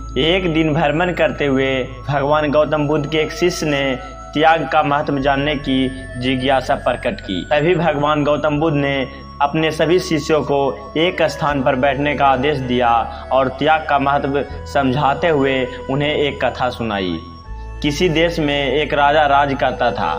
एक दिन भ्रमण करते हुए भगवान गौतम बुद्ध के एक शिष्य ने त्याग का महत्व जानने की जिज्ञासा प्रकट की। तभी भगवान गौतम बुद्ध ने अपने सभी शिष्यों को एक स्थान पर बैठने का आदेश दिया और त्याग का महत्व समझाते हुए उन्हें एक कथा सुनाई। किसी देश में एक राजा राज करता था।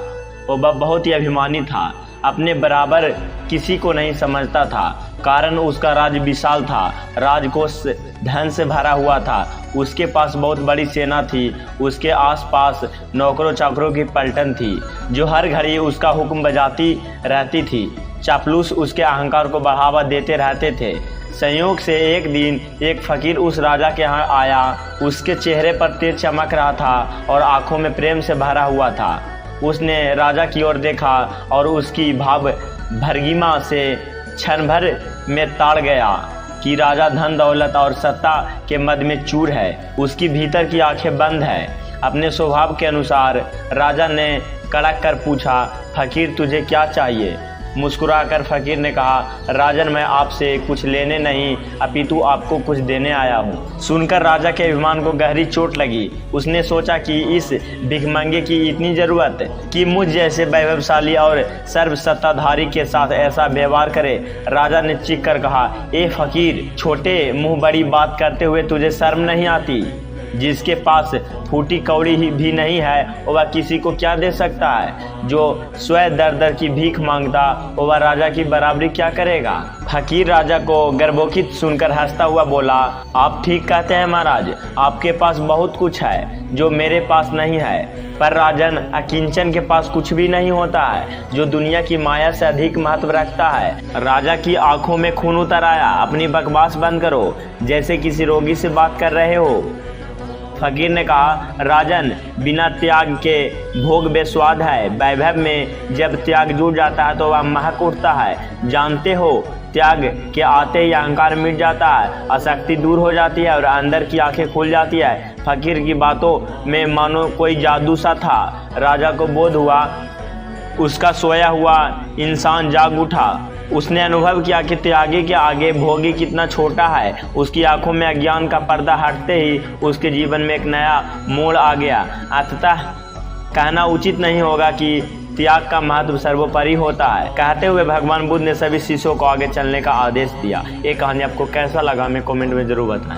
वह बहुत ही अभिमानी था, अपने बराबर किसी को नहीं समझता था। कारण उसका राज विशाल था, राजकोष धन से भरा हुआ था, उसके पास बहुत बड़ी सेना थी, उसके आसपास नौकरों चाकरों की पलटन थी जो हर घड़ी उसका हुक्म बजाती रहती थी। चापलूस उसके अहंकार को बढ़ावा देते रहते थे। संयोग से एक दिन एक फकीर उस राजा के यहाँ आया। उसके चेहरे पर तेज चमक रहा था और आंखों में प्रेम से भरा हुआ था। उसने राजा की ओर देखा और उसकी भाव भंगिमा से क्षण भर में ताड़ गया कि राजा धन दौलत और सत्ता के मद में चूर है। उसकी भीतर की आंखें बंद है। अपने स्वभाव के अनुसार राजा ने कड़क कर पूछा, फकीर तुझे क्या चाहिए? मुस्कुराकर फकीर ने कहा, राजन मैं आपसे कुछ लेने नहीं अपितु आपको कुछ देने आया हूँ। सुनकर राजा के अभिमान को गहरी चोट लगी। उसने सोचा कि इस भिखमंगे की इतनी जरूरत कि मुझ जैसे वैभवशाली और सर्व सत्ताधारी के साथ ऐसा व्यवहार करे। राजा ने चीख कर कहा, ए फकीर, छोटे मुंह बड़ी बात करते हुए तुझे शर्म नहीं आती? जिसके पास फूटी कौड़ी भी नहीं है वह किसी को क्या दे सकता है? जो स्वयं दर दर की भीख मांगता वह राजा की बराबरी क्या करेगा? फकीर राजा को गर्भोखित सुनकर हंसता हुआ बोला, आप ठीक कहते हैं महाराज, आपके पास बहुत कुछ है जो मेरे पास नहीं है। पर राजन, अकिंचन के पास कुछ भी नहीं होता है जो दुनिया की माया से अधिक महत्व रखता है। राजा की आंखों में खून उतर आया। अपनी बकवास बंद करो, जैसे किसी रोगी से बात कर रहे हो। फकीर ने कहा, राजन, बिना त्याग के भोग बेस्वाद है। वैभव में जब त्याग जुड़ जाता है तो वह महक उठता है। जानते हो, त्याग के आते ही अहंकार मिट जाता है, आसक्ति दूर हो जाती है और अंदर की आंखें खुल जाती है। फकीर की बातों में मानो कोई जादू सा था। राजा को बोध हुआ, उसका सोया हुआ इंसान जाग उठा। उसने अनुभव किया कि त्यागी के आगे भोगी कितना छोटा है। उसकी आंखों में अज्ञान का पर्दा हटते ही उसके जीवन में एक नया मोड़ आ गया। अतः कहना उचित नहीं होगा कि त्याग का महत्व सर्वोपरि होता है। कहते हुए भगवान बुद्ध ने सभी शिष्यों को आगे चलने का आदेश दिया। ये कहानी आपको कैसा लगा हमें कमेंट में जरूर बताएं।